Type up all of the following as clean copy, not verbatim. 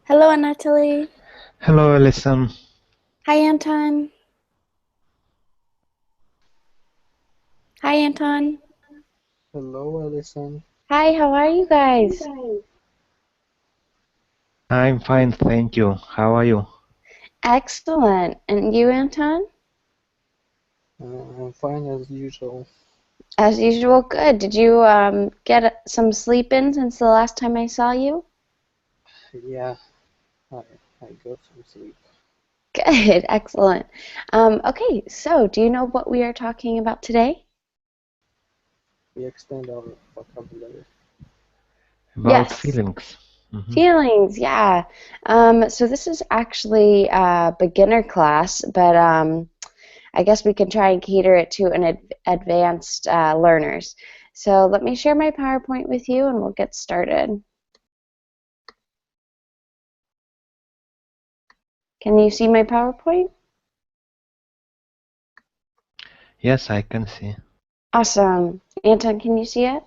Hello, Anatoly. Hello, Alison. Hi, Anton. Hi, Anton. Hello, Alison. Hi, how are you guys? I'm fine, thank you. How are you? Excellent. And you, Anton? I'm fine as usual. As usual, good. Did you get some sleep in since the last time I saw you? Yeah, I, I got some sleep. Good, excellent. Okay, so do you know what we are talking about today? We extend our vocabulary. About Yes, feelings. Mhm. feelings, yeah. So this is actually a beginner class, but I guess we can try and cater it to an advanced learners. So let me share my PowerPoint with you and we'll get started. Can you see my PowerPoint? Yes, I can see. Awesome. Anton, can you see it?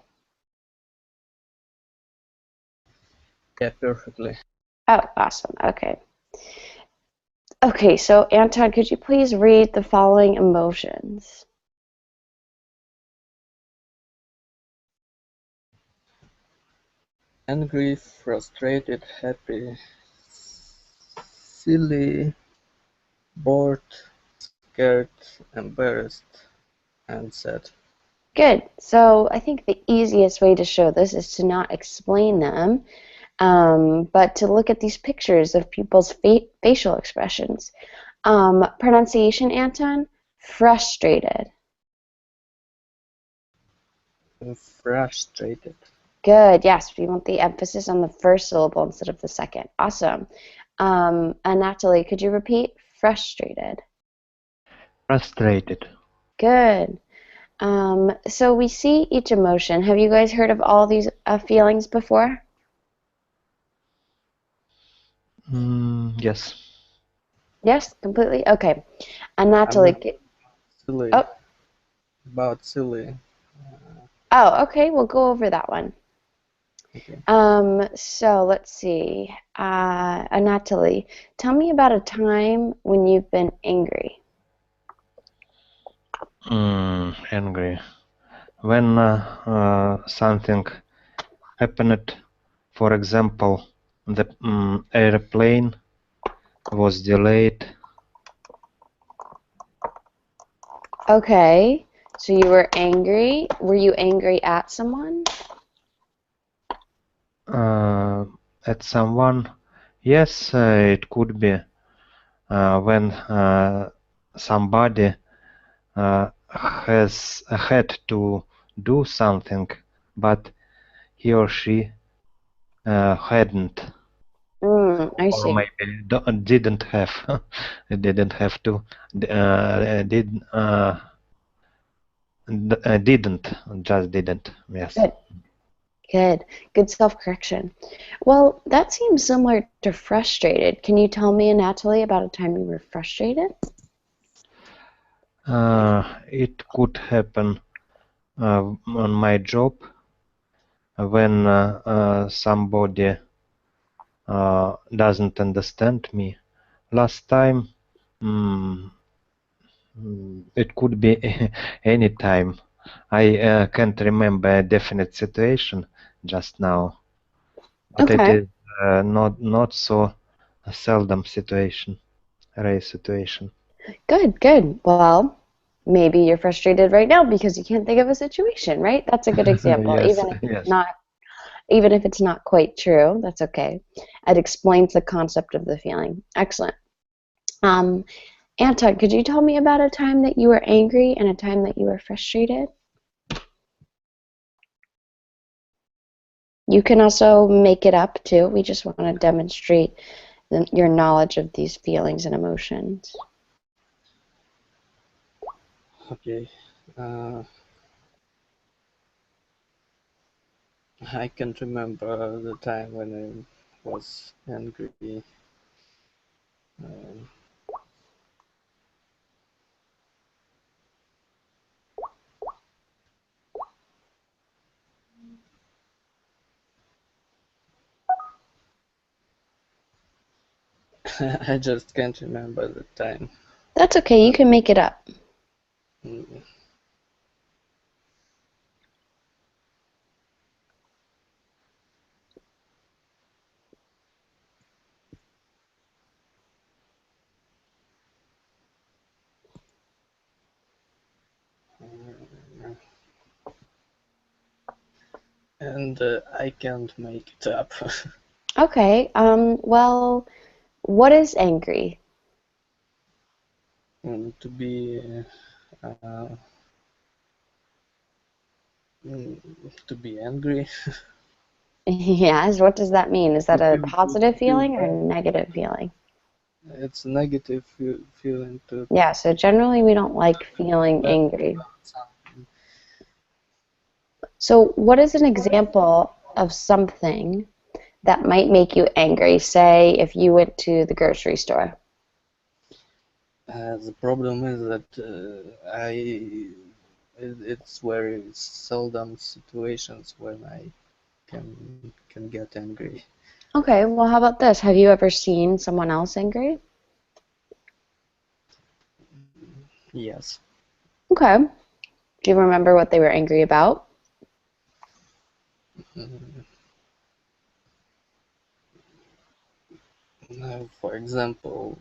Yeah, perfectly. Oh, awesome. Okay. Okay, so Anton, could you please read the following emotions? Angry, frustrated, happy, silly, bored, scared, embarrassed, and sad. Good. So I think the easiest way to show this is to not explain them, but to look at these pictures of people's facial expressions. Pronunciation, Anton? Frustrated. I'm frustrated. Good. Yes, we want the emphasis on the first syllable instead of the second. Awesome. And Natalie, could you repeat? Frustrated. Frustrated. Good. So we see each emotion. Have you guys heard of all these feelings before? Yes. Yes, completely. Okay. And I'm not Natalie, silly. oh, About silly. oh, okay. We'll go over that one. Okay. So let's see. Natalie, tell me about a time when you've been angry. Angry. When something happened, for example, the airplane was delayed. Okay. So you were angry. Were you angry at someone? Uh, at someone. Yes, it could be when somebody has had to do something, but he or she hadn't, I or see. maybe didn't have, didn't have to, did didn't, just didn't. Yes. Good. Good. Good self-correction. Well, that seems similar to frustrated. Can you tell me, Natalie, about a time you were frustrated? It could happen on my job when somebody doesn't understand me. Last time, mm, it could be any time. I can't remember a definite situation just now, but it Okay. is not so a seldom situation, rare situation. Good, good. Well, maybe you're frustrated right now because you can't think of a situation, right? That's a good example. Yes, yes. Even if it's not quite true, that's okay. It explains the concept of the feeling. Excellent. Um, Anton, could you tell me about a time that you were angry and a time that you were frustrated? You can also make it up too. We just want to demonstrate your knowledge of these feelings and emotions. Okay. Uh, I can't remember the time when I was angry. Um, I just can't remember the time. That's okay, you can make it up. Mm, And I can't make it up. Okay, well, what is angry? To be uh, mm, to be angry. Yes, what does that mean? Is that a To positive feel feeling or a bad. negative feeling? It's a negative feeling to Yeah, so generally we don't like feeling bad angry. about something. So, what is an example of something that might make you angry? Say, if you went to the grocery store. The problem is that it's very seldom situations when I can get angry. Okay, well, how about this? Have you ever seen someone else angry? Yes. Okay. Do you remember what they were angry about? Mm, For example,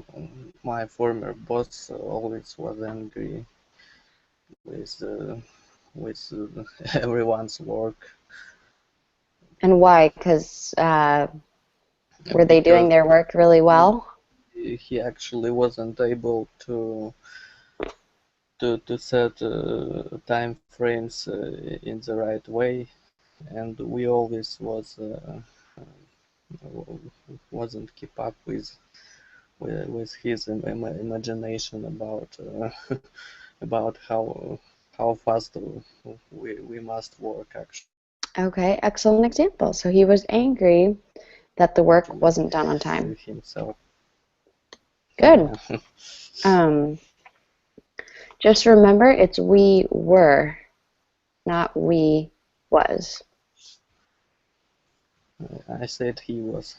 my former boss always was angry with everyone's work And why? Because were they doing because their work really well? he actually wasn't able to set time frames in the right way, and we always wasn't keep up with his imagination about about how fast we must work actually Okay, excellent example. So he was angry that the work wasn't done on time. with himself. Good. Yeah. Um, just remember it's we were, not we was. I said he was.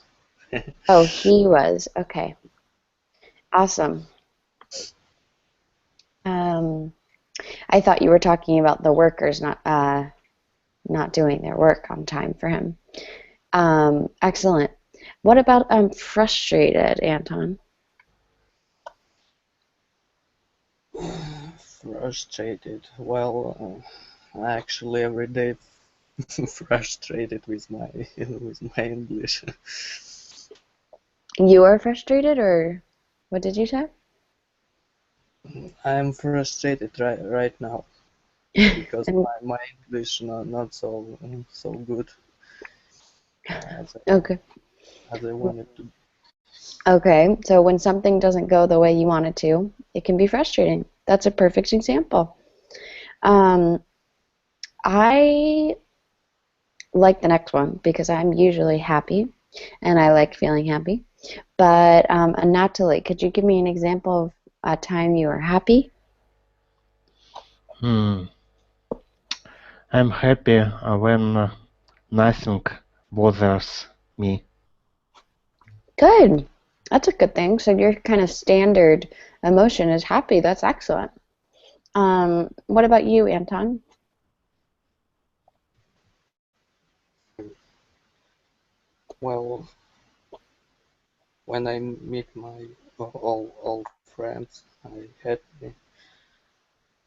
Oh, he was. Okay. Awesome. Um, I thought you were talking about the workers not doing their work on time for him. Excellent. What about frustrated, Anton? Frustrated. Well, actually every day frustrated with my English. You are frustrated, or what did you say? I'm frustrated right now because And my English not so good as okay, as I wanted to. okay. So when something doesn't go the way you want it to, it can be frustrating. That's a perfect example. Um, I like the next one because I'm usually happy, and I like feeling happy. But Natalie, could you give me an example of a time you were happy? Hmm. I'm happy when nothing bothers me. Good. That's a good thing. So your kind of standard emotion is happy. That's excellent. What about you, Anton? Well, when I meet my all friends, I happy.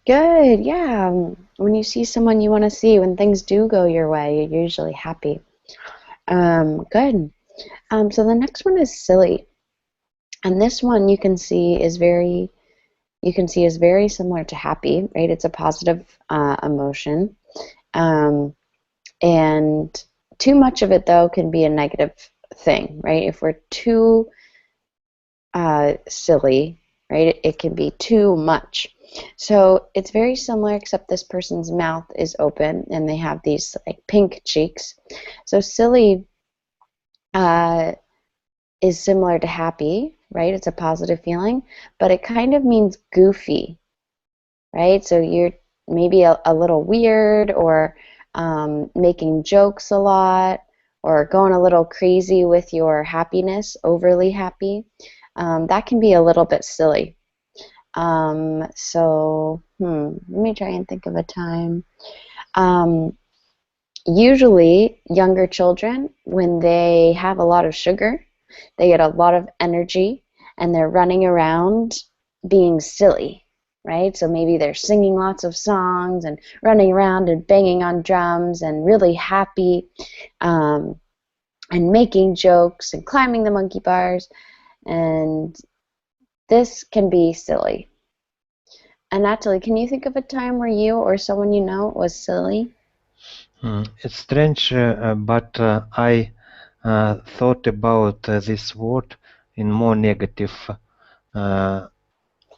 Good. Yeah. When you see someone you want to see, when things do go your way, you're usually happy. Good. So the next one is silly, and this one you can see is very similar to happy, right? It's a positive emotion, um, and too much of it though can be a negative thing, right? If we're too silly, right? It can be too much. So it's very similar, except this person's mouth is open and they have these like pink cheeks. So silly uh, is similar to happy, right? It's a positive feeling, but it kind of means goofy, right? So you're maybe a little weird or making jokes a lot or going a little crazy with your happiness, overly happy. that can be a little bit silly. Let me try and think of a time. Usually, younger children, when they have a lot of sugar, they get a lot of energy, and they're running around being silly, right? So maybe they're singing lots of songs and running around and banging on drums and really happy, and making jokes and climbing the monkey bars, and this can be silly. And Natalie, can you think of a time where you or someone you know was silly? It's strange, but I thought about this word in more negative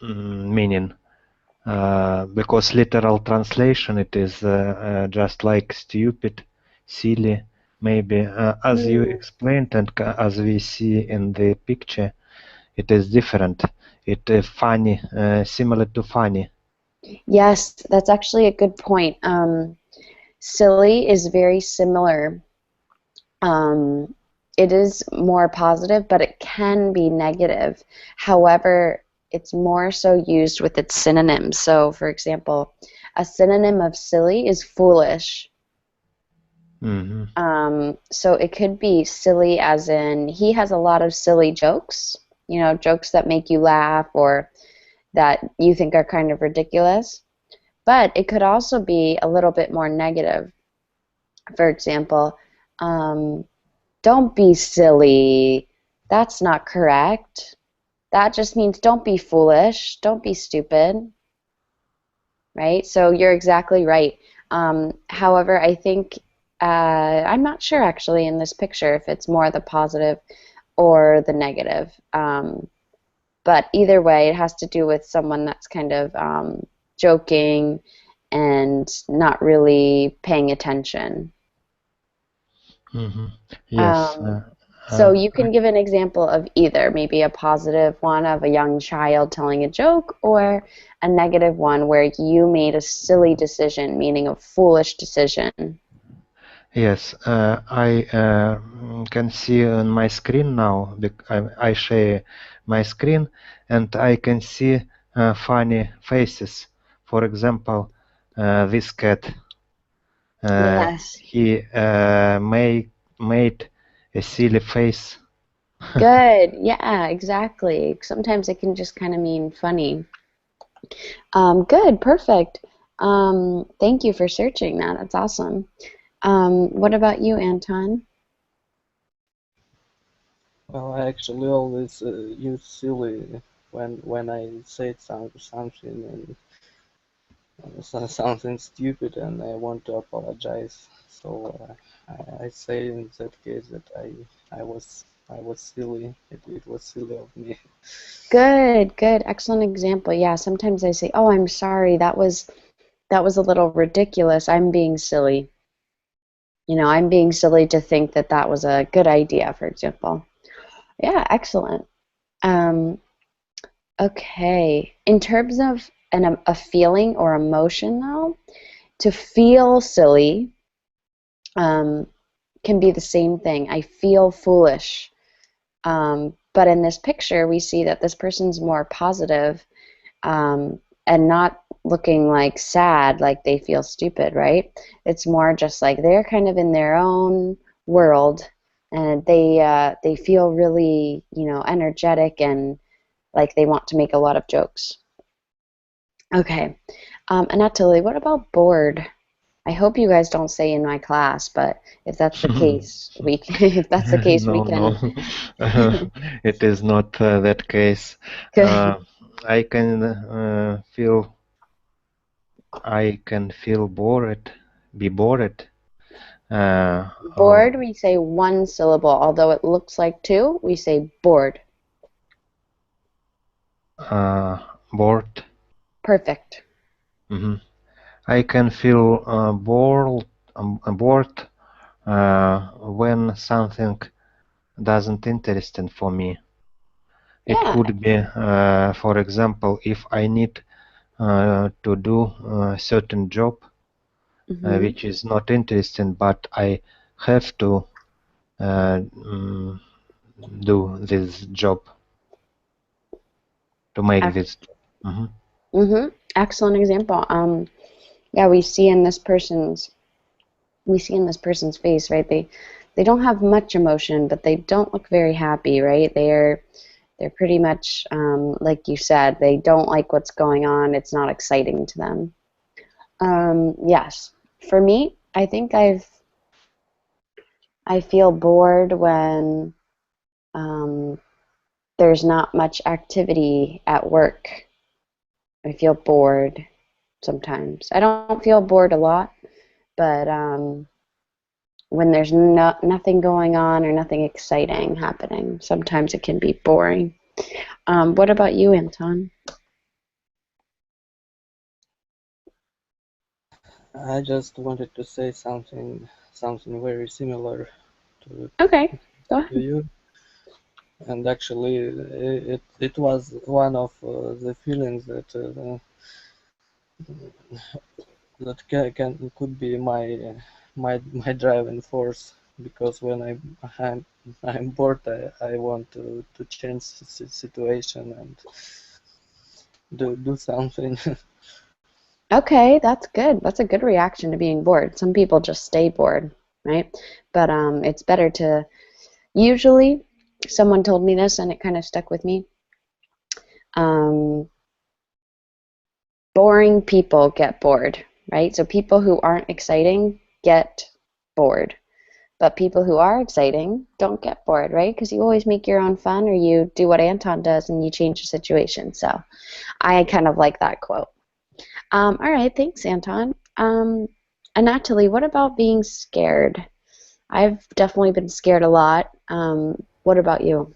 meaning, because literal translation it is just like stupid, silly, maybe. As you explained and as we see in the picture, it is different. It is funny, similar to funny. Yes, that's actually a good point. Silly is very similar. It is more positive, but it can be negative. However, it's more so used with its synonyms. So, for example, a synonym of silly is foolish. So it could be silly as in he has a lot of silly jokes, jokes that make you laugh or that you think are kind of ridiculous. But it could also be a little bit more negative. For example, don't be silly. That's not correct. That just means don't be foolish. Don't be stupid. Right? So you're exactly right. However, I think, I'm not sure actually in this picture if it's more the positive or the negative. But either way, it has to do with someone that's kind of joking and not really paying attention. Yes. So you can give an example of either, maybe a positive one of a young child telling a joke, or a negative one where you made a silly decision, meaning a foolish decision. Yes, I can see on my screen now. I share my screen, and I can see funny faces. For example, this cat. Yes. He made a silly face. Good. Yeah, exactly. Sometimes it can just kind of mean funny. Good. Perfect. Thank you for searching that. That's awesome. What about you, Anton? Well, I actually always use silly when I say something and something stupid and I want to apologize. So I say in that case that I was silly. It was silly of me. Good, good. Excellent example. Yeah, sometimes I say, "Oh, I'm sorry. That was a little ridiculous. I'm being silly." I'm being silly to think that that was a good idea, for example. Yeah, excellent. Um, okay. In terms of a feeling or emotion, though, to feel silly can be the same thing. I feel foolish. But in this picture, we see that this person's more positive, and not looking like sad, like they feel stupid, right? It's more just like they're kind of in their own world, and they feel really, energetic and like they want to make a lot of jokes. Okay, Anatoly, what about bored? I hope you guys don't say in my class, but if that's the case, we can, if that's the case, we No, can. no, it is not that case. Good. I can feel bored, be bored. Bored, we say one syllable, although it looks like two, we say bored. Bored. Perfect. I can feel bored when something doesn't interesting for me. It Yeah. could be, for example, if I need to do a certain job, which is not interesting, but I have to do this job. to make this. Excellent example. Yeah, we see in this person's face, right? They don't have much emotion, but they don't look very happy, right? They're pretty much like you said, they don't like what's going on. It's not exciting to them. Yes, for me, I think I feel bored when there's not much activity at work. I feel bored sometimes. I don't feel bored a lot, but when there's nothing going on or nothing exciting happening, sometimes it can be boring. What about you, Anton? I just wanted to say something very similar to Okay, go to ahead. you. And actually, it was one of the feelings that could be my driving force, because when I'm bored, I want to change the situation and do something. Okay, that's good. That's a good reaction to being bored. Some people just stay bored, right? But it's better to usually. Someone told me this, and it kind of stuck with me. Boring people get bored, right? So people who aren't exciting get bored. But people who are exciting don't get bored, right? Because you always make your own fun, or you do what Anton does and you change the situation. So I kind of like that quote. All right, thanks, Anton. Anatoly, what about being scared? I've definitely been scared a lot. What about you?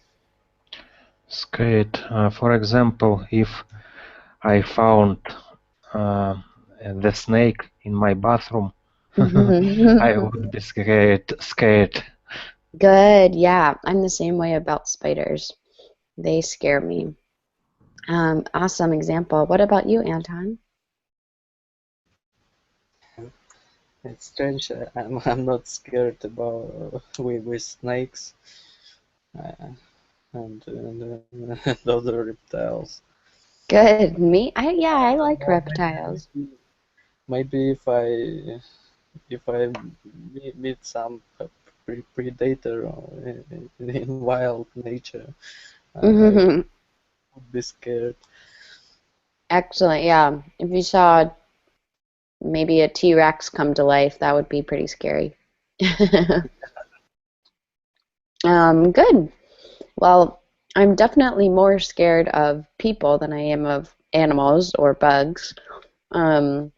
Scared. For example, if I found the snake in my bathroom, I would be scared. Good, yeah. I'm the same way about spiders. They scare me. Awesome example. What about you, Anton? It's strange. I'm not scared about with snakes and other reptiles. Good. Me? I like reptiles. Maybe if I meet some predator in wild nature, I would be scared. Excellent. Yeah. If you saw maybe a T-Rex come to life, that would be pretty scary. Good. Well, I'm definitely more scared of people than I am of animals or bugs. Um,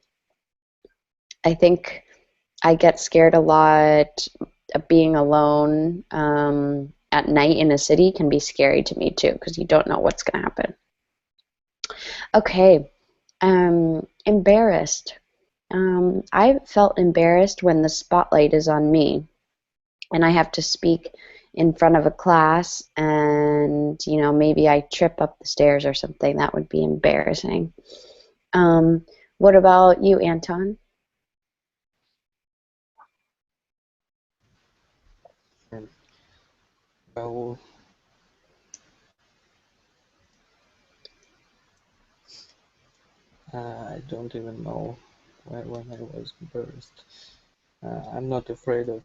I think I get scared a lot. Being alone at night in a city can be scary to me too, because you don't know what's going to happen. Okay. Embarrassed. I felt embarrassed when the spotlight is on me and I have to speak in front of a class and, maybe I trip up the stairs or something. That would be embarrassing. What about you, Anton? Well, I don't even know when I was embarrassed. I'm not afraid of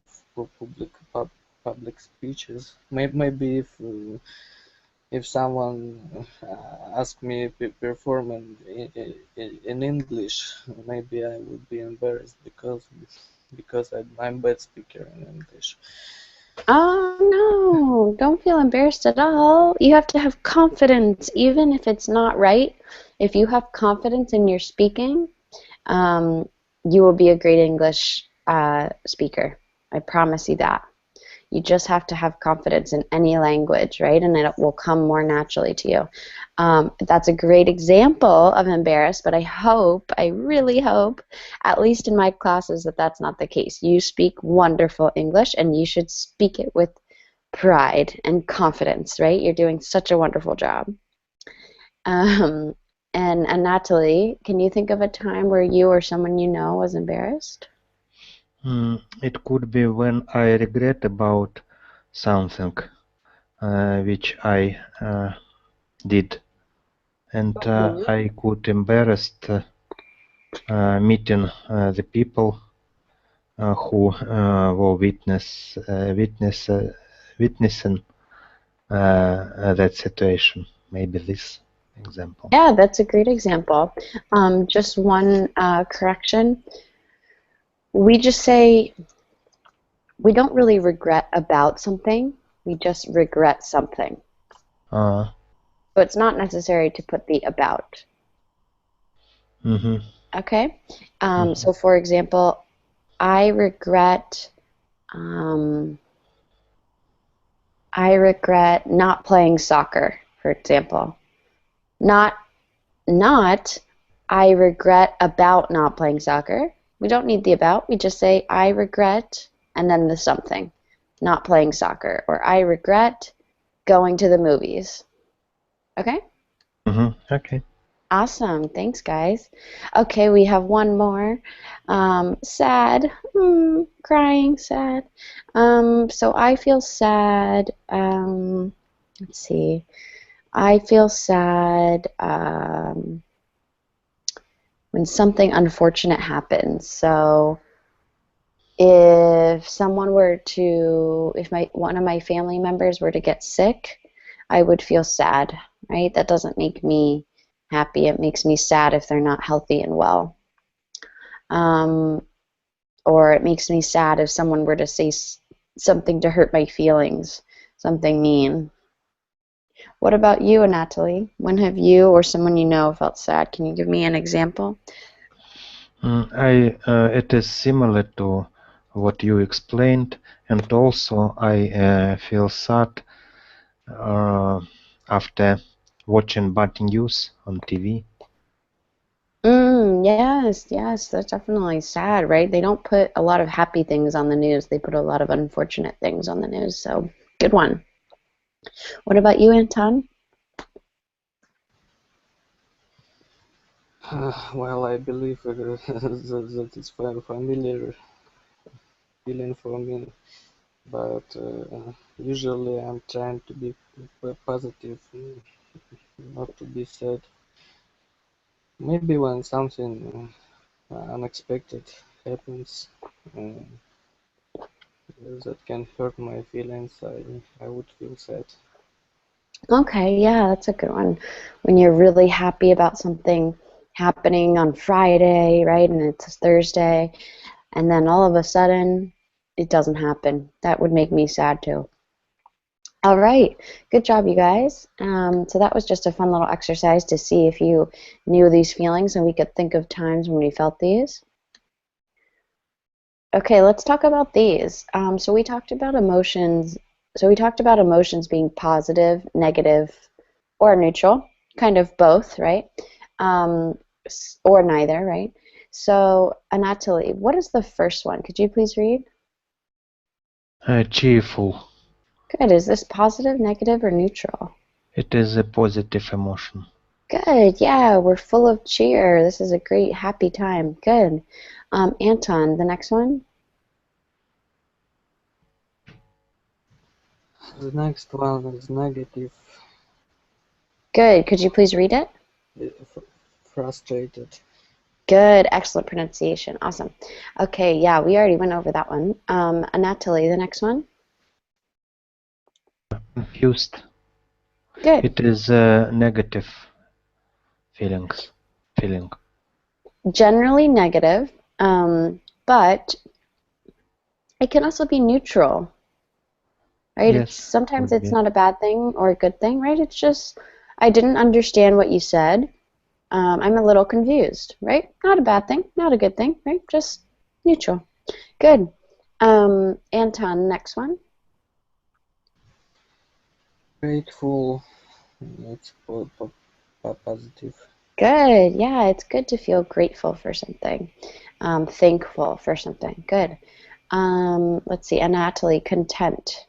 public speeches. Maybe if someone asked me to perform in English, maybe I would be embarrassed because I'm bad speaker in English. Oh no, don't feel embarrassed at all. You have to have confidence, even if it's not right. If you have confidence in your speaking, you will be a great English speaker. I promise you that. You just have to have confidence in any language, right? And it will come more naturally to you. That's a great example of embarrassed, but I really hope, at least in my classes, that that's not the case. You speak wonderful English, and you should speak it with pride and confidence, right? You're doing such a wonderful job. Um, and Natalie, can you think of a time where you or someone you know was embarrassed? It could be when I regret about something which I did, and I could embarrassed meeting the people who were witnessing that situation. Maybe this example. Yeah, that's a great example. Just one correction. We just say we don't really regret about something. We just regret something. Uh, So it's not necessary to put the about. mm-hmm. Okay? So for example, I regret not playing soccer, for example. Not I regret about not playing soccer. We don't need the about. We just say I regret and then the something. Not playing soccer, or I regret going to the movies. Okay? Mm-hmm. Okay. Awesome. Thanks, guys. Okay, we have one more. Sad. Crying, sad. So I feel sad. Let's see. I feel sad when something unfortunate happens. So if one of my family members were to get sick, I would feel sad, right? That doesn't make me happy. It makes me sad if they're not healthy and well. Or it makes me sad if someone were to say something to hurt my feelings, something mean. What about you, Anatoly? When have you or someone you know felt sad? Can you give me an example? It is similar to what you explained, and also I feel sad after watching bad news on TV. Yes, that's definitely sad, right? They don't put a lot of happy things on the news. They put a lot of unfortunate things on the news. So, good one. What about you, Anton? Well, I believe that it's very familiar feeling for me, but usually I'm trying to be positive, not to be sad. Maybe when something unexpected happens that can hurt my feelings, I would feel sad. Okay, yeah, that's a good one. When you're really happy about something happening on Friday, right, and it's Thursday, and then all of a sudden it doesn't happen. That would make me sad too. All right, good job, you guys. So that was just a fun little exercise to see if you knew these feelings and we could think of times when we felt these. Okay, let's talk about these. So we talked about emotions. So we talked about emotions being positive, negative, or neutral, kind of both, right? Or neither, right? So Anatoly, what is the first one? Could you please read? Cheerful. Good. Is this positive, negative, or neutral? It is a positive emotion. Good. Yeah, we're full of cheer. This is a great, happy time. Good. Anton, the next one? The next one is negative. Good. Could you please read it? Frustrated. Good. Excellent pronunciation. Awesome. Okay, yeah, we already went over that one. Anatoly, the next one? Confused. Good. It is a negative feeling. Generally negative, but it can also be neutral, right? Yes, Sometimes could it's be. not a bad thing or a good thing, right? It's just, I didn't understand what you said. I'm a little confused, right? Not a bad thing, not a good thing, right? Just neutral. Good. Anton, next one. Grateful. It's positive. Good. Yeah, it's good to feel grateful for something, thankful for something. Good. Let's see. Anatoly, content.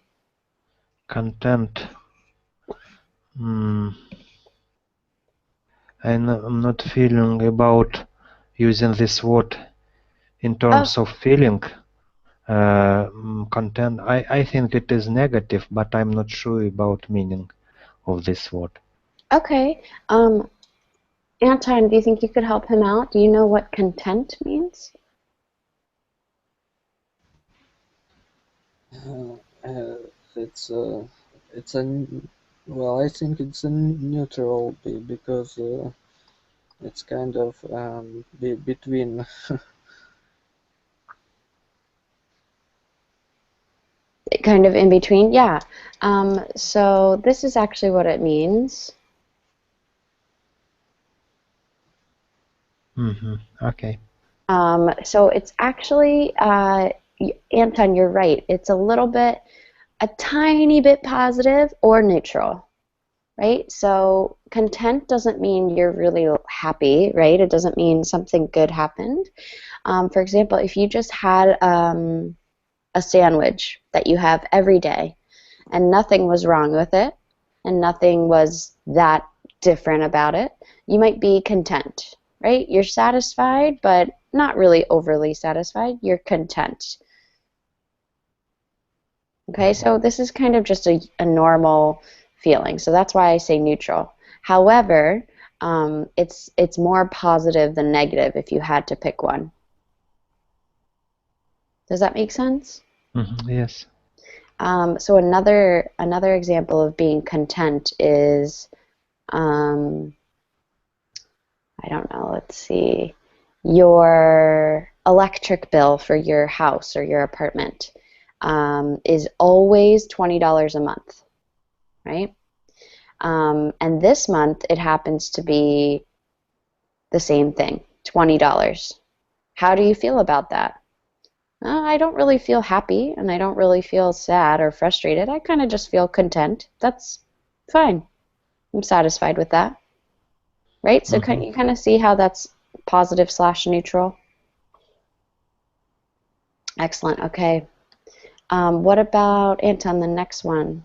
Content. I'm not feeling about using this word in terms of feeling. Content. I think it is negative, but I'm not sure about meaning of this word. Okay. Anton, do you think you could help him out? Do you know what content means? Uh, uh, it's it's a well, I think it's a neutral because it's kind of between. Kind of in between? Yeah. So this is actually what it means. Okay. So it's actually, Anton, you're right. It's a little bit, a tiny bit positive or neutral, right? So content doesn't mean you're really happy, right? It doesn't mean something good happened. For example, if you just had a sandwich that you have every day and nothing was wrong with it and nothing was that different about it, you might be content, right? You're satisfied, but not really overly satisfied. You're content. Okay, so this is kind of just a normal feeling. So that's why I say neutral. However, it's more positive than negative if you had to pick one. Does that make sense? Yes. So another example of being content is, I don't know, let's see, your electric bill for your house or your apartment is always $20 a month, right? And this month it happens to be the same thing, $20. How do you feel about that? I don't really feel happy and I don't really feel sad or frustrated. I kind of just feel content. That's fine. I'm satisfied with that, right? So you kind of see how that's positive slash neutral. Excellent. Okay. What about Anton, the next one?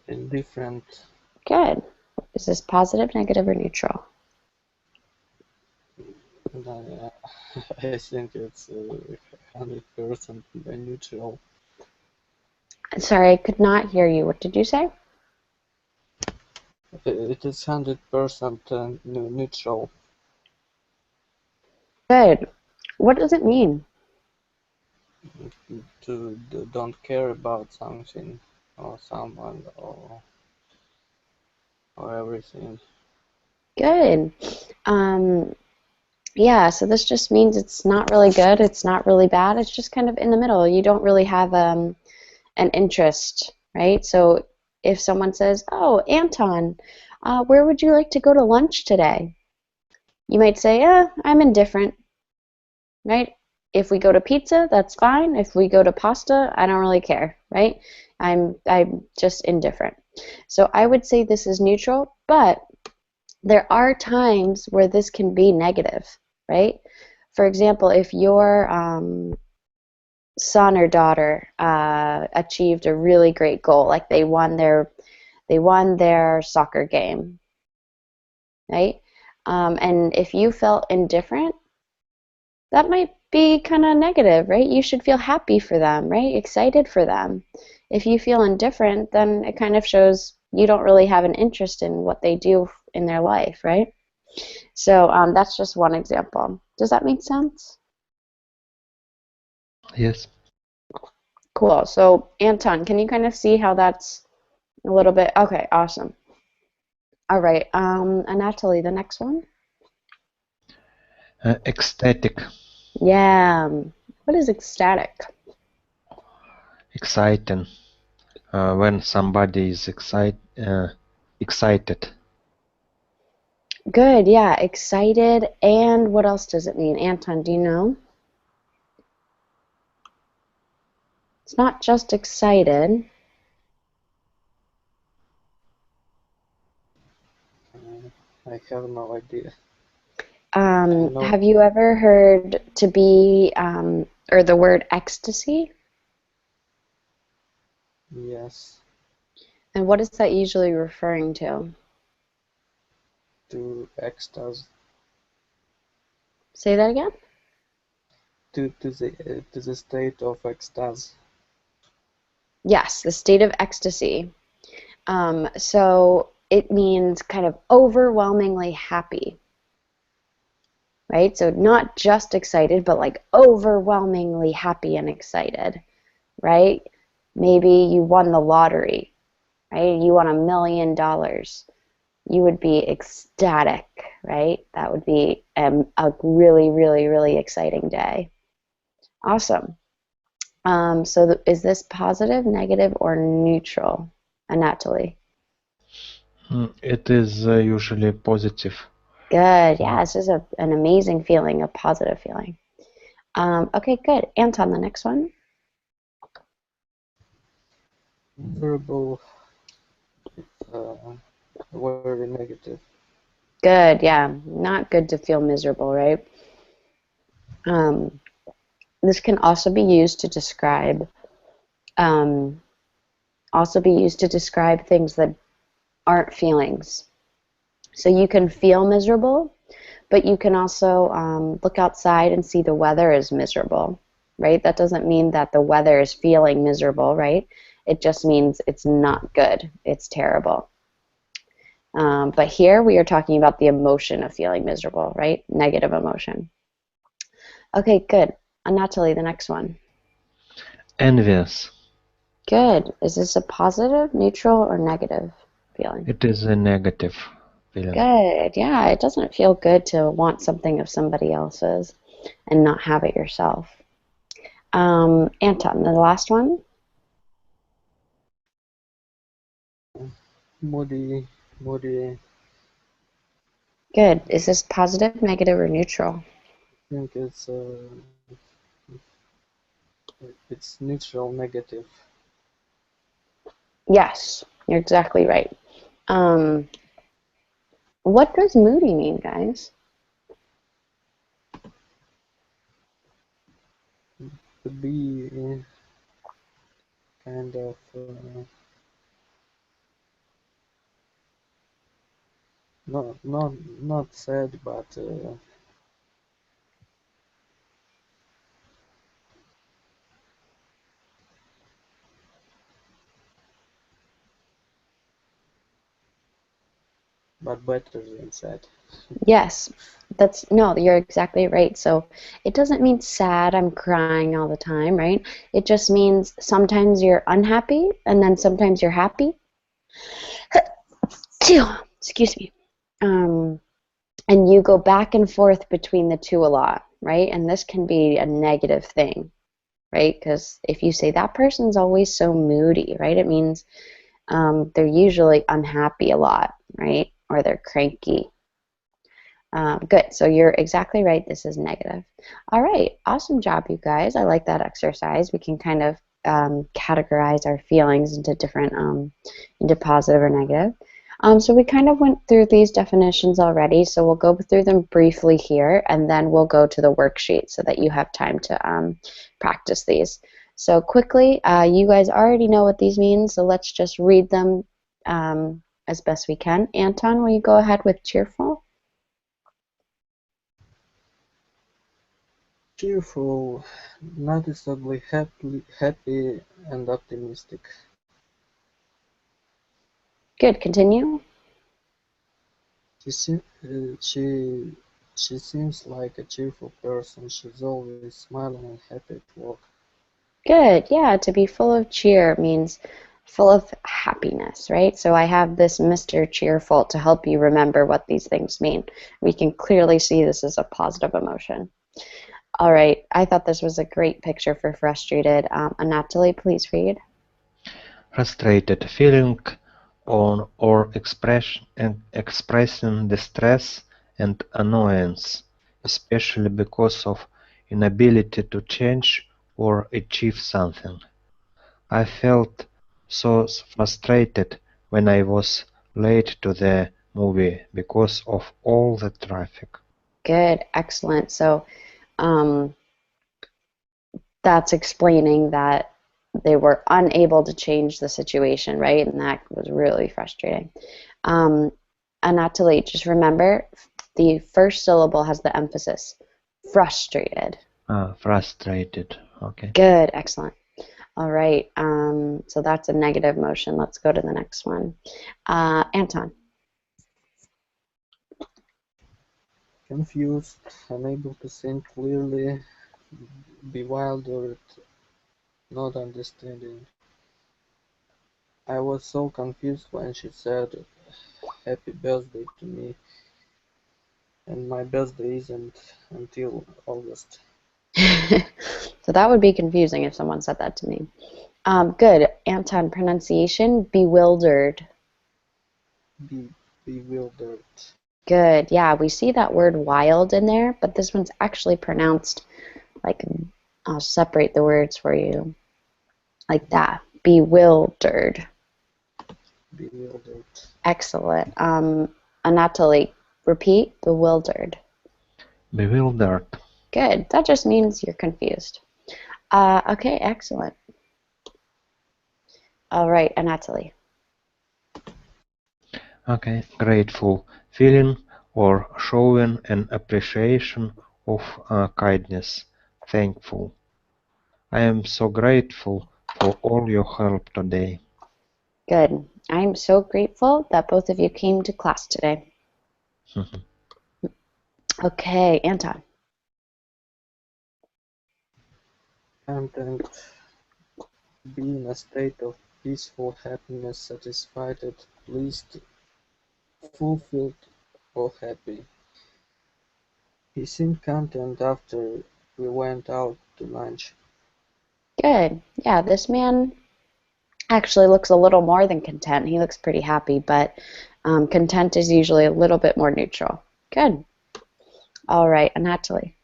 Indifferent. Good. Is this positive, negative, or neutral? I think it's 100% neutral. Sorry, I could not hear you. What did you say? It is 100% neutral. Good. What does it mean? Don't care about something or someone or everything. Good. Yeah, so this just means it's not really good, it's not really bad, it's just kind of in the middle. You don't really have an interest, right? So if someone says, "Oh, Anton, where would you like to go to lunch today?" You might say, I'm indifferent, right? If we go to pizza, that's fine. If we go to pasta, I don't really care, right? I'm just indifferent. So I would say this is neutral, but there are times where this can be negative, right? For example, if your son or daughter achieved a really great goal, like they won their soccer game, right? And if you felt indifferent, that might be kind of negative, right? You should feel happy for them, right? Excited for them. If you feel indifferent, then it kind of shows you don't really have an interest in what they do in their life, right? So that's just one example. Does that make sense? Yes. Cool. So Anton, can you kind of see how that's a little bit? Okay, awesome. All right. Anatoly, the next one. Ecstatic. Yeah. What is ecstatic? Exciting. When somebody is excited. Good. Yeah. Excited. And what else does it mean? Anton, do you know? It's not just excited. I have no idea. I know. Have you ever heard to be or the word ecstasy? Yes. And what is that usually referring to? To ecstasy. Say that again? To the state of ecstasy. Yes, the state of ecstasy. So it means kind of overwhelmingly happy, right? So not just excited, but like overwhelmingly happy and excited, right? Maybe you won the lottery, right? You won $1 million. You would be ecstatic, right? That would be a really, really, really exciting day. Awesome. So is this positive, negative, or neutral, Anatoly? It is usually positive. Good. Yeah, this is an amazing feeling, a positive feeling. Okay, good. Anton, the next one. Miserable, uh, very negative. Good. Yeah, not good to feel miserable, right? This can also be used to describe things that aren't feelings. So you can feel miserable, but you can also look outside and see the weather is miserable, right? That doesn't mean that the weather is feeling miserable, right? It just means it's not good. It's terrible. But here we are talking about the emotion of feeling miserable, right? Negative emotion. Okay, good. Anatoly, the next one. Envious. Good. Is this a positive, neutral, or negative feeling? It is a negative feeling. Good. Yeah, it doesn't feel good to want something of somebody else's and not have it yourself. Anton, the last one. Moody, moody. Good. Is this positive, negative, or neutral? I think it's neutral, negative. Yes, you're exactly right. What does moody mean, guys? To be kind of not sad, but better than sad. Yes, you're exactly right. So it doesn't mean sad, I'm crying all the time, right? It just means sometimes you're unhappy and then sometimes you're happy. Excuse me. Um, and you go back and forth between the two a lot, right? And this can be a negative thing, right? Because if you say that person's always so moody, right, it means they're usually unhappy a lot, right? Or they're cranky. Good. So you're exactly right. This is negative. All right. Awesome job, you guys. I like that exercise. We can kind of categorize our feelings into different, into positive or negative. So we kind of went through these definitions already. So we'll go through them briefly here, and then we'll go to the worksheet so that you have time to practice these. So quickly, you guys already know what these mean. So let's just read them as best we can. Anton, will you go ahead with cheerful? Cheerful, noticeably happy and optimistic. Good. Continue. She se- uh, she she seems like a cheerful person. She's always smiling and happy at work. Good. Yeah, to be full of cheer means full of happiness, right? So I have this Mr. Cheerful to help you remember what these things mean. We can clearly see this as a positive emotion. All right. I thought this was a great picture for frustrated. Anatoly, please read. Frustrated feeling on or expressing distress and annoyance, especially because of inability to change or achieve something. I felt so frustrated when I was late to the movie because of all the traffic. Good. Excellent. So um, that's explaining that they were unable to change the situation, right? And that was really frustrating. Um, Anatoly, just remember the first syllable has the emphasis. Frustrated. Frustrated. Okay. Good, excellent. All right, so that's a negative emotion. Let's go to the next one. Anton. Confused, unable to think clearly, bewildered, not understanding. I was so confused when she said happy birthday to me, and my birthday isn't until August. So that would be confusing if someone said that to me. Good. Anton, pronunciation, bewildered. Bewildered. Good. Yeah, we see that word wild in there, but this one's actually pronounced like, I'll separate the words for you, like that. Bewildered. Bewildered. Excellent. Anatoly, repeat, bewildered. Bewildered. Good. That just means you're confused. Okay, excellent. All right, Anatoly. Okay, grateful. Feeling or showing an appreciation of kindness. Thankful. I am so grateful for all your help today. Good. I'm so grateful that both of you came to class today. Okay, Anton. Content. Be in a state of peaceful happiness, satisfied, pleased, fulfilled, or happy. He seemed content after we went out to lunch. Good. Yeah, this man actually looks a little more than content. He looks pretty happy, but content is usually a little bit more neutral. Good. All right, Anatoly.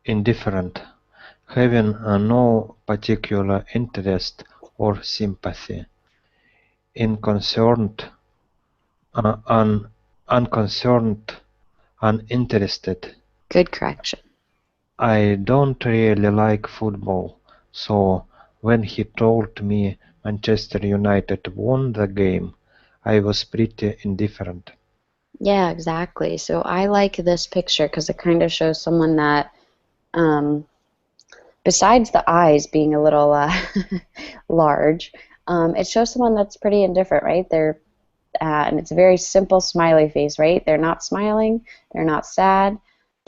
Indifferent. Having no particular interest or sympathy. Unconcerned. Unconcerned. Uninterested. Good correction. I don't really like football, so when he told me Manchester United won the game, I was pretty indifferent. Yeah, exactly. So I like this picture because it kind of shows someone that, um, besides the eyes being a little large, it shows someone that's pretty indifferent, right? And it's a very simple smiley face, right? They're not smiling, they're not sad.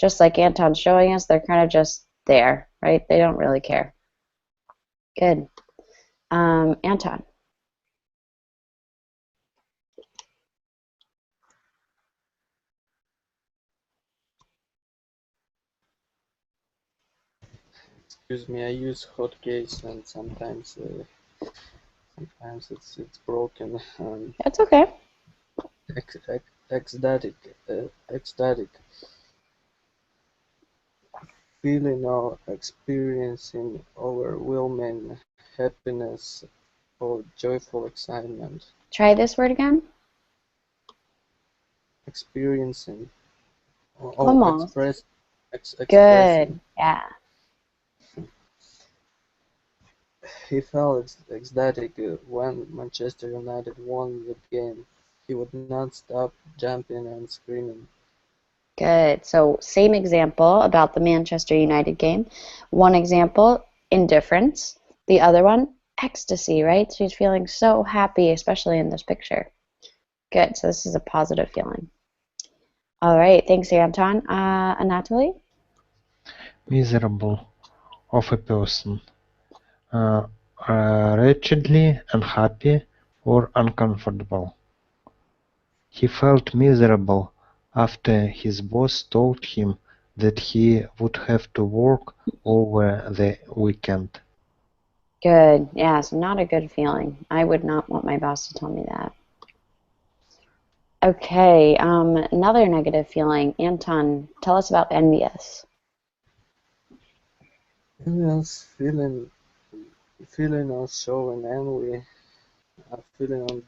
Just like Anton's showing us, they're kind of just there, right? They don't really care. Good. Anton. Excuse me, I use hotkeys and sometimes it's broken. That's okay. Ecstatic, ecstatic, feeling or experiencing overwhelming happiness or joyful excitement. Try this word again. Experiencing or Almost. expressing. Good. Yeah. He felt ecstatic when Manchester United won the game. He would not stop jumping and screaming. Good. So same example about the Manchester United game. One example, indifference. The other one, ecstasy, right? She's feeling so happy, especially in this picture. Good. So this is a positive feeling. All right. Thanks, Anton. Anatoly? Miserable of a person. Uh, Wretchedly unhappy or uncomfortable. He felt miserable after his boss told him that he would have to work over the weekend. Good. Yeah, so not a good feeling. I would not want my boss to tell me that. Okay, another negative feeling. Anton, tell us about envious. Yes, feeling or showing envy, feeling of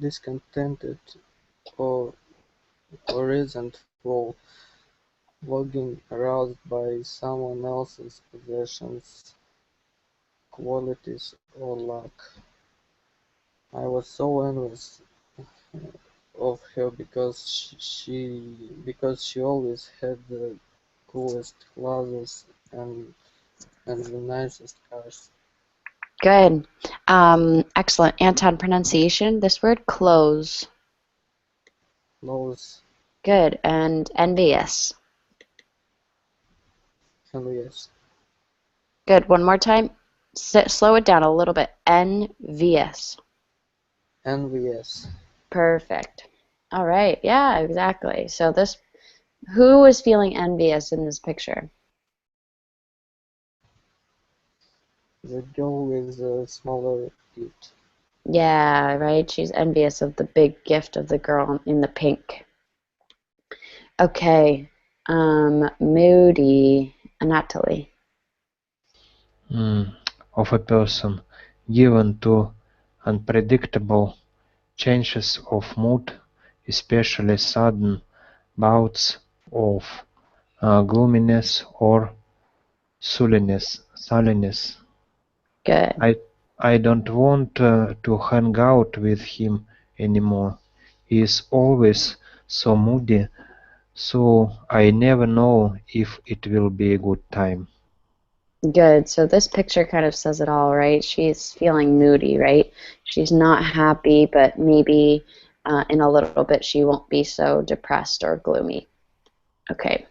discontented or resentful, longing aroused by someone else's possessions, qualities, or lack. I was so envious of her because she always had the coolest clothes and the nicest cars. Good. Excellent. Anton, pronunciation. This word, clothes. Clothes. Good. And envious. Envious. Good. One more time. Slow it down a little bit. Envious. Envious. Perfect. All right. Yeah, exactly. So who is feeling envious in this picture? The girl with the smaller gift. Yeah, right. She's envious of the big gift of the girl in the pink. Okay. Moody. Anatoly. Of a person given to unpredictable changes of mood, especially sudden bouts of gloominess or sulliness. Good. I don't want to hang out with him anymore. He is always so moody, so I never know if it will be a good time. Good. So this picture kind of says it all, right? She's feeling moody, right? She's not happy, but maybe in a little bit she won't be so depressed or gloomy. Okay.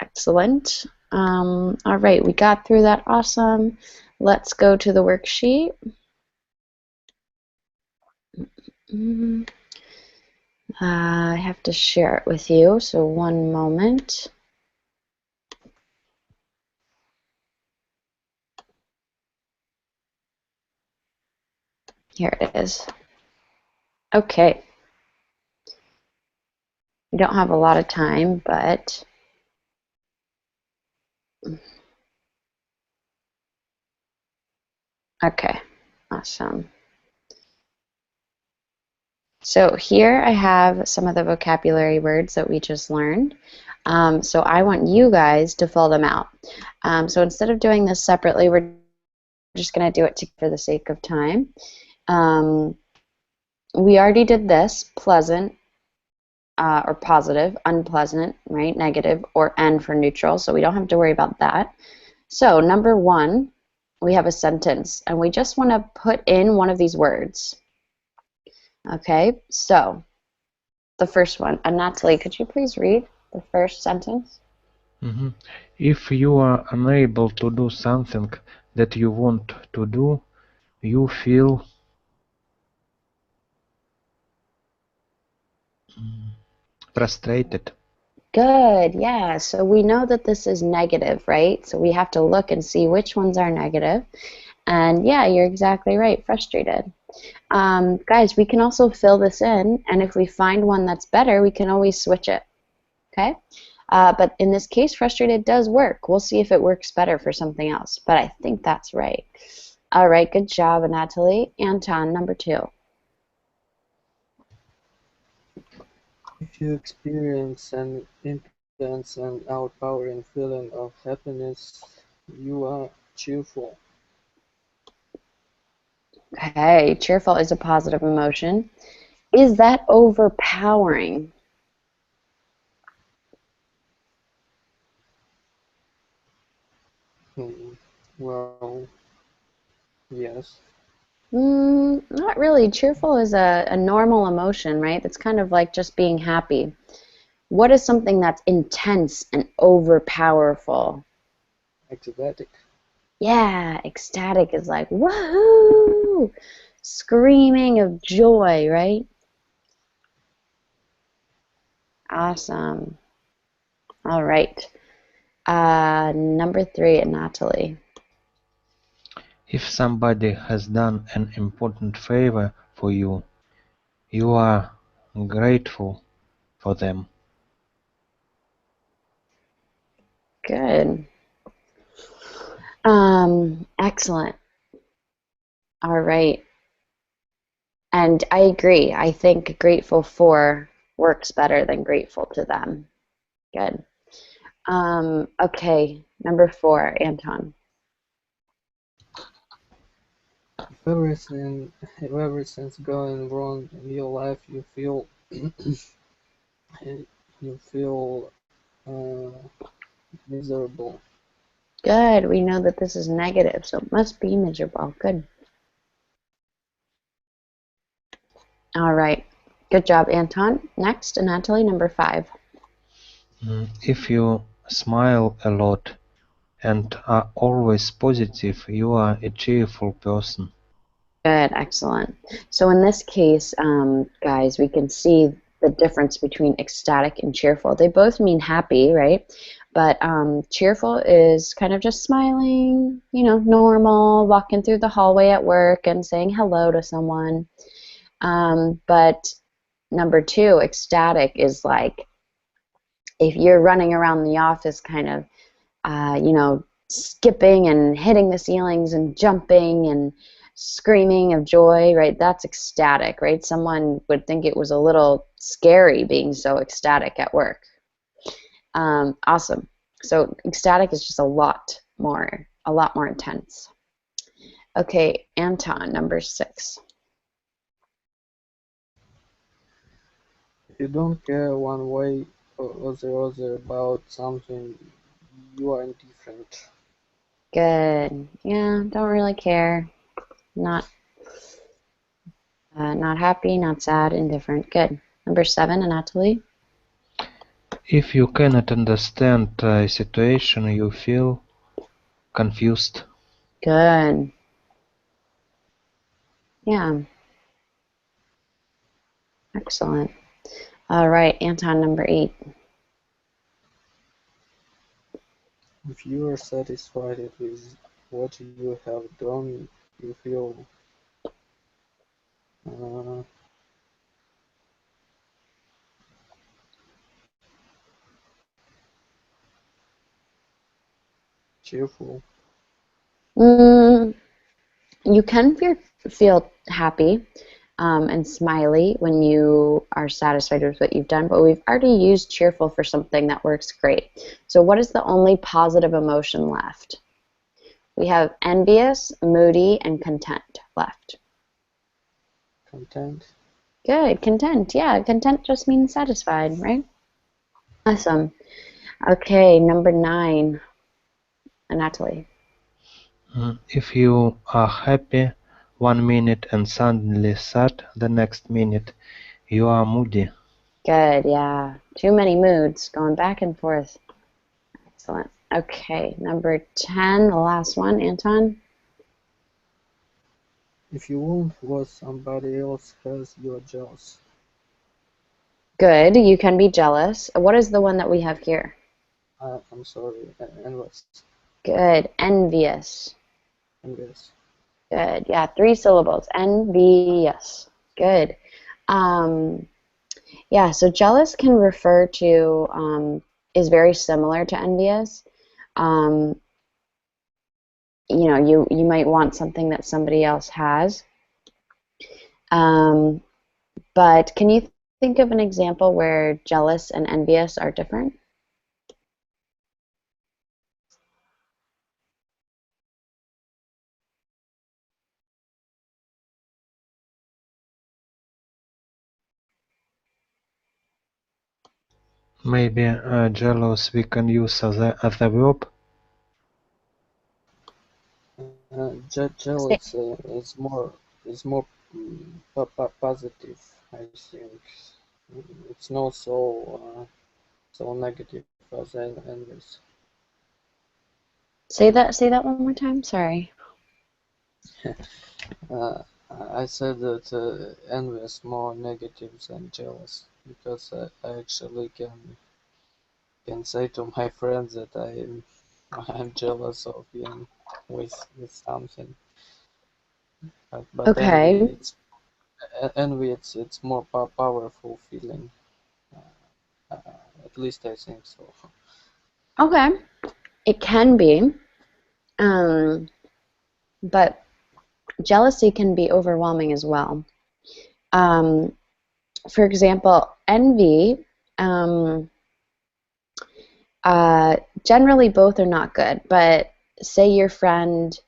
Excellent. All right, we got through that. Awesome. Let's go to the worksheet. I have to share it with you, so one moment. Here it is. Okay. We don't have a lot of time, but okay. Awesome. So here I have some of the vocabulary words that we just learned. So I want you guys to fill them out. So instead of doing this separately, we're just going to do it for the sake of time. We already did this, pleasant or positive, unpleasant, right, negative, or N for neutral, so we don't have to worry about that. So number one, we have a sentence, and we just want to put in one of these words. Okay, so the first one. Natalie, could you please read the first sentence? If you are unable to do something that you want to do, you feel frustrated. Good, yeah. So we know that this is negative, right? So we have to look and see which ones are negative. And yeah, you're exactly right, frustrated. Guys, we can also fill this in, and if we find one that's better, we can always switch it, okay? But in this case, frustrated does work. We'll see if it works better for something else, but I think that's right. All right, good job, Anatoly. Anton, number two. If you experience an intense and outpowering feeling of happiness, you are cheerful. Okay, cheerful is a positive emotion. Is that overpowering? Well, yes. Not really. Cheerful is a normal emotion, right? That's kind of like just being happy. What is something that's intense and overpowerful? Ecstatic. Yeah, ecstatic is like, woohoo! Screaming of joy, right? Awesome. All right. Number three, Natalie. If somebody has done an important favor for you, you are grateful for them. Good. Excellent. All right. And I agree. I think grateful for works better than grateful to them. Good. Okay, number four, Anton. If everything's going wrong in your life, you feel you feel uh, Miserable. Good. We know that this is negative, so it must be miserable. Good. All right. Good job, Anton. Next, Natalie, number 5. If you smile a lot and are always positive, you are a cheerful person. Good, excellent. So in this case, guys, we can see the difference between ecstatic and cheerful. They both mean happy, right? But cheerful is kind of just smiling, normal, walking through the hallway at work and saying hello to someone. But number 2, ecstatic, is like if you're running around the office kind of, skipping and hitting the ceilings and jumping and screaming of joy, right? That's ecstatic, right? Someone would think it was a little scary being so ecstatic at work. Awesome. So ecstatic is just a lot more intense. Okay, Anton, number 6. If you don't care one way or the other about something, you are indifferent. Good. Yeah, don't really care. Not happy, not sad, indifferent. Good. Number 7, Anatoly. If you cannot understand a situation, you feel confused. Good. Yeah. Excellent. All right, Anton, number 8. If you are satisfied with what you have done, you feel uh, cheerful. You can feel happy and smiley when you are satisfied with what you've done, but we've already used cheerful for something that works great. So what is the only positive emotion left? We have envious, moody, and content left. Content. Good, content. Yeah, content just means satisfied, right? Awesome. Okay, number 9, Natalie. If you are happy 1 minute and suddenly sad the next minute, you are moody. Good, yeah. Too many moods going back and forth. Excellent. Okay, number 10, the last one, Anton. If you want what somebody else has, you are jealous. Good, you can be jealous. What is the one that we have here? I'm sorry, envious. Good, envious. Envious. Good, yeah, 3 syllables. Envious. Good. Yeah, so jealous can refer to, is very similar to envious. Um, you might want something that somebody else has. But can you think of an example where jealous and envious are different? Maybe jealous we can use as a verb. Jealous is more positive. I think it's not so negative as envious. Say that one more time. Sorry. Uh, I said that envy is more negative than jealous because I actually can say to my friends that I'm jealous of him with something. But Okay. envy it's more powerful feeling. At least I think so. Okay. It can be, but jealousy can be overwhelming as well. For example, envy, generally both are not good, but say your friend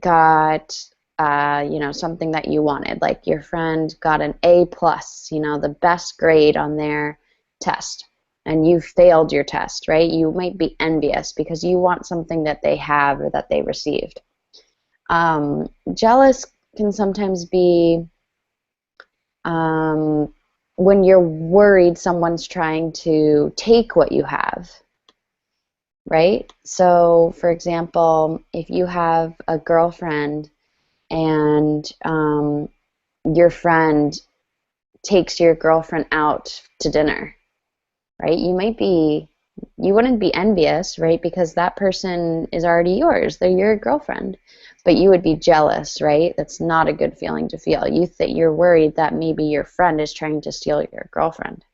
got something that you wanted, like your friend got an A plus, the best grade on their test, and you failed your test, right? You might be envious because you want something that they have or that they received. Jealous can sometimes be when you're worried someone's trying to take what you have, right? So, for example, if you have a girlfriend and your friend takes your girlfriend out to dinner, right? You wouldn't be envious, right? Because that person is already yours. They're your girlfriend. But you would be jealous, right? That's not a good feeling to feel. You're worried that maybe your friend is trying to steal your girlfriend.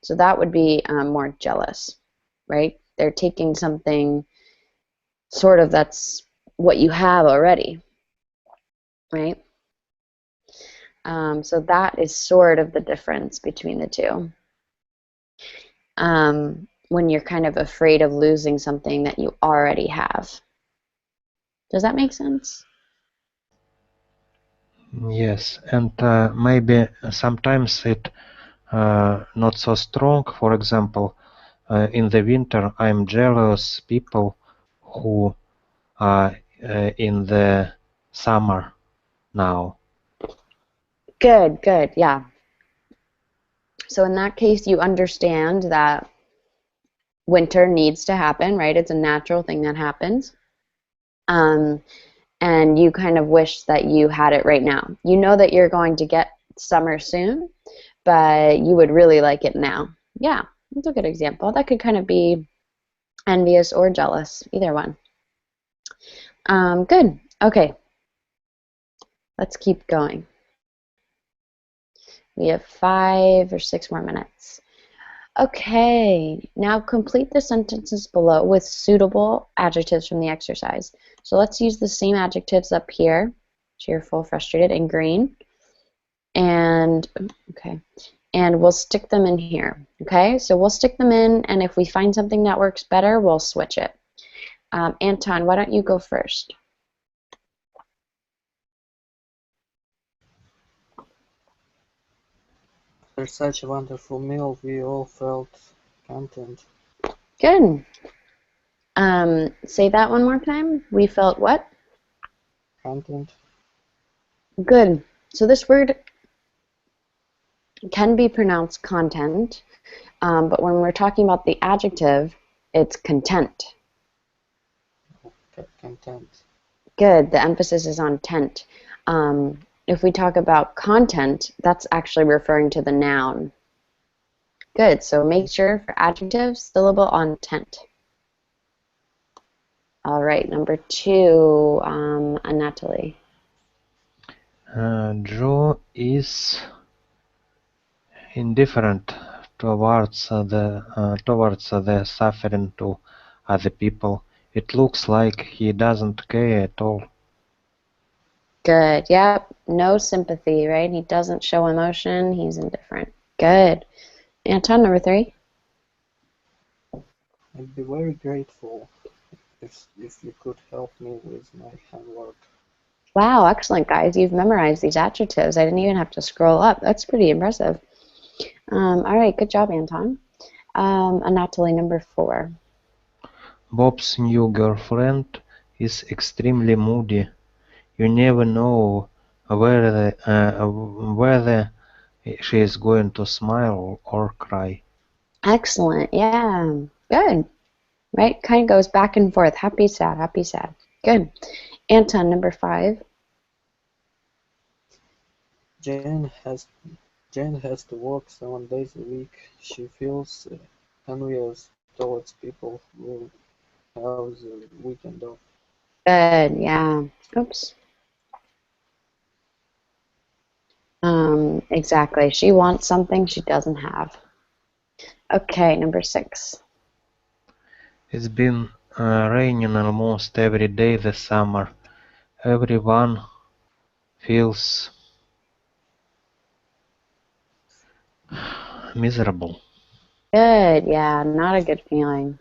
So that would be more jealous, right? They're taking something sort of that's what you have already, right? So that is sort of the difference between the two. When you're kind of afraid of losing something that you already have. Does that make sense? Yes, and maybe sometimes it not so strong. For example, in the winter, I'm jealous people who are in the summer now. Good, good, yeah. So in that case, you understand that winter needs to happen, right? It's a natural thing that happens. And you kind of wish that you had it right now. You know that you're going to get summer soon, but you would really like it now. Yeah, that's a good example. That could kind of be envious or jealous, either one. Good. Okay. Let's keep going. We have 5 or 6 more minutes. Okay, now complete the sentences below with suitable adjectives from the exercise. So let's use the same adjectives up here: cheerful, frustrated, and green. And okay, and we'll stick them in here. Okay, so we'll stick them in, and if we find something that works better, we'll switch it. Anton, why don't you go first? After such a wonderful meal, we all felt content. Good. Say that one more time. We felt what? Content. Good. So this word can be pronounced content, but when we're talking about the adjective, it's content. Content. Good. The emphasis is on tent. If we talk about content, that's actually referring to the noun. Good. So make sure for adjective, syllable on tent. All right. Number 2, Anatoly. Joe is indifferent towards the suffering to other people. It looks like he doesn't care at all. Good. Yep. No sympathy, right? He doesn't show emotion. He's indifferent. Good. Anton, number 3. I'd be very grateful if you could help me with my homework. Wow, excellent, guys. You've memorized these adjectives. I didn't even have to scroll up. That's pretty impressive. All right, good job, Anton. Anatoly, number 4. Bob's new girlfriend is extremely moody. You never know whether she is going to smile or cry. Excellent. Yeah, good. Right, kind of goes back and forth. Happy, sad, happy, sad. Good. Anton, number 5. Jane has to work 7 days a week. She feels envious towards people who have the weekend off. Good. Yeah. Oops. Exactly. She wants something she doesn't have. Okay, number 6. It's been raining almost every day this summer. Everyone feels miserable. Good. Yeah, not a good feeling.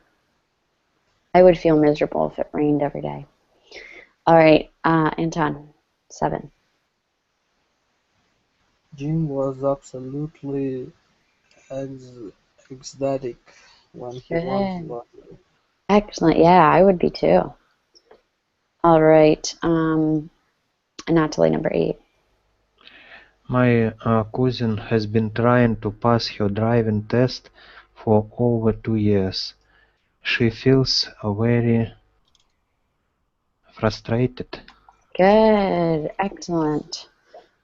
I would feel miserable if it rained every day. All right, Anton, 7. Jim was absolutely ecstatic when he won the Good. lottery. Excellent. Yeah, I would be too. All right. Anatoly, number 8. My cousin has been trying to pass her driving test for over 2 years. She feels very frustrated. Good. Excellent.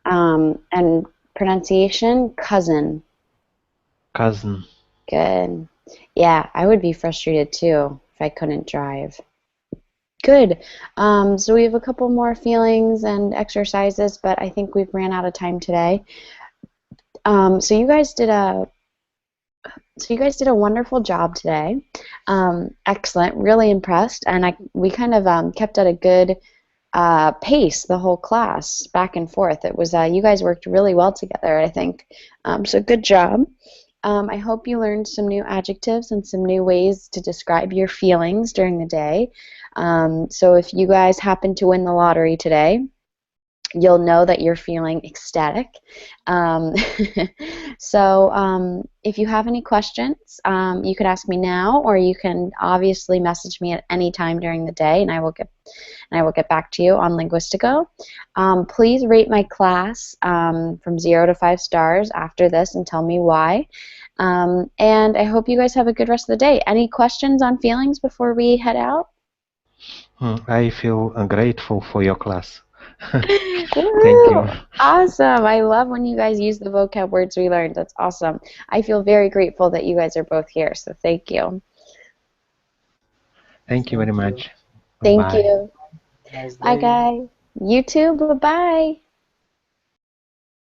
And pronunciation, cousin. Cousin. Good. Yeah, I would be frustrated too if I couldn't drive. Good. So we have a couple more feelings and exercises, but I think we've ran out of time today. So you guys did a wonderful job today. Excellent. Really impressed, and we kind of kept at a good pace the whole class, back and forth. It was you guys worked really well together, I think. So good job. I hope you learned some new adjectives and some new ways to describe your feelings during the day. So if you guys happen to win the lottery today, you'll know that you're feeling ecstatic. Um, so if you have any questions, you could ask me now, or you can obviously message me at any time during the day, and I will get back to you on Linguistico. Please rate my class from 0 to 5 stars after this and tell me why. And I hope you guys have a good rest of the day. Any questions on feelings before we head out? I feel grateful for your class. Thank you. Woo! Awesome. I love when you guys use the vocab words we learned. That's awesome. I feel very grateful that you guys are both here, so thank you. Thank you very Thank you. much. Thank Bye. you. Nice Bye, day. guys. You too. Bye-bye.